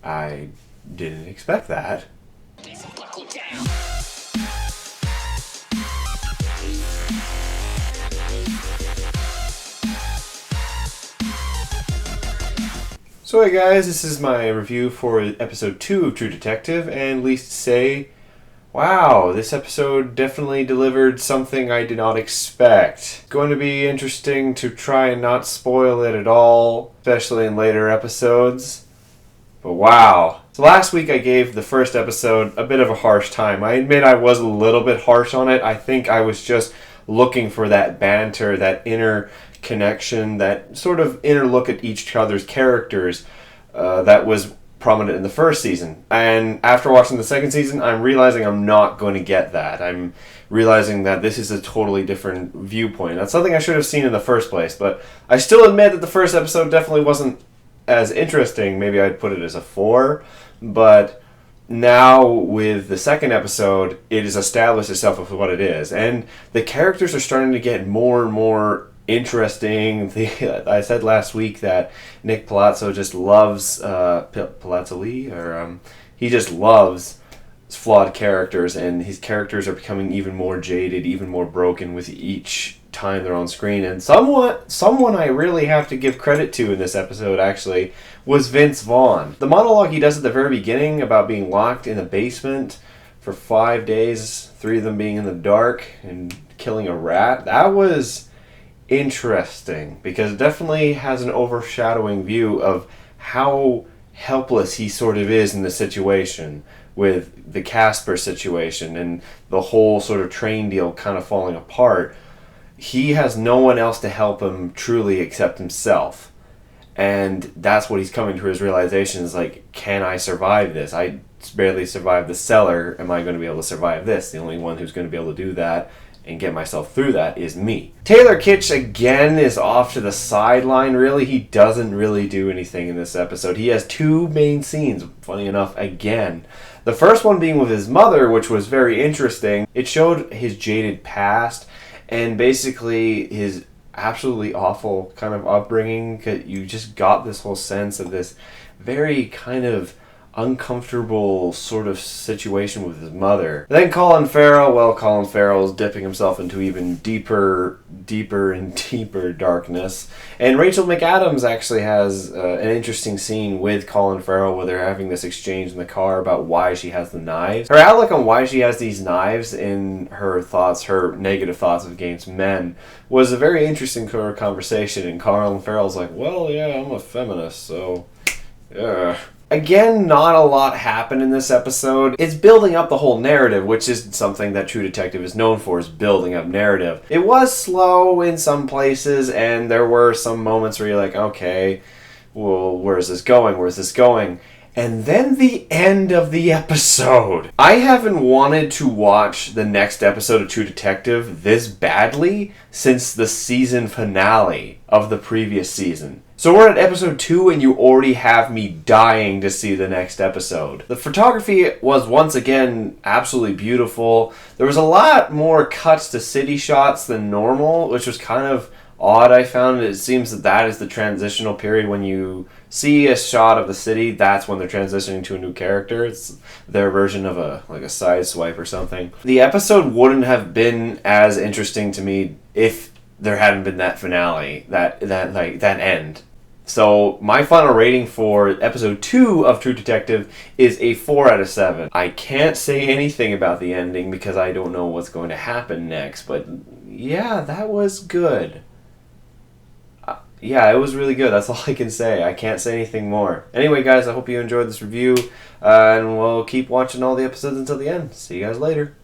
I didn't expect that. So hey guys, this is my review for episode 2 of True Detective, and at least to say, wow, this episode definitely delivered something I did not expect. It's going to be interesting to try and not spoil it at all, especially in later episodes. But wow. So last week I gave the first episode a bit of a harsh time. I admit I was a little bit harsh on it. I think I was just looking for that banter, that inner connection, that sort of inner look at each other's characters that was prominent in the first season. And after watching the second season, I'm realizing I'm not going to get that. I'm realizing that this is a totally different viewpoint. That's something I should have seen in the first place, but I still admit that the first episode definitely wasn't as interesting. Maybe I'd put it as a 4, but now with the second episode, it has established itself with what it is, and the characters are starting to get more and more interesting. I said last week that Nick Palazzo just loves he just loves flawed characters, and his characters are becoming even more jaded, even more broken with each time they're on screen. And someone I really have to give credit to in this episode actually was Vince Vaughn. The monologue he does at the very beginning about being locked in a basement for 5 days, 3 of them being in the dark and killing a rat, that was interesting because it definitely has an overshadowing view of how helpless he sort of is in the situation with the Casper situation and the whole sort of train deal kind of falling apart. He has no one else to help him truly except himself, and that's what he's coming to his realization is like, can I survive this? I barely survived the cellar. Am I going to be able to survive this? The only one who's going to be able to do that and get myself through that is me. Taylor Kitsch again is off to the sideline, really. He doesn't really do anything in this episode. He has 2 main scenes, funny enough, again. The first one being with his mother, which was very interesting. It showed his jaded past and basically his absolutely awful kind of upbringing. You just got this whole sense of this very kind of uncomfortable sort of situation with his mother. Then Colin Farrell is dipping himself into even deeper and deeper darkness. And Rachel McAdams actually has an interesting scene with Colin Farrell where they're having this exchange in the car about why she has the knives. Her outlook on why she has these knives in her thoughts, her negative thoughts against men, was a very interesting sort of conversation. And Colin Farrell's like, well, yeah, I'm a feminist, so yeah. Again, not a lot happened in this episode. It's building up the whole narrative, which is something that True Detective is known for, is building up narrative. It was slow in some places, and there were some moments where you're like, okay, well, where's this going? Where's this going? And then the end of the episode. I haven't wanted to watch the next episode of True Detective this badly since the season finale of the previous season. So we're at episode 2 and you already have me dying to see the next episode. The photography was once again absolutely beautiful. There was a lot more cuts to city shots than normal, which was kind of odd, I found. It seems that is the transitional period. When you see a shot of the city, that's when they're transitioning to a new character. It's their version of a side swipe or something. The episode wouldn't have been as interesting to me if there hadn't been that finale, that end. So my final rating for episode 2 of True Detective is a 4 out of 7. I can't say anything about the ending because I don't know what's going to happen next, but yeah, that was good. Yeah, it was really good. That's all I can say. I can't say anything more. Anyway, guys, I hope you enjoyed this review, and we'll keep watching all the episodes until the end. See you guys later.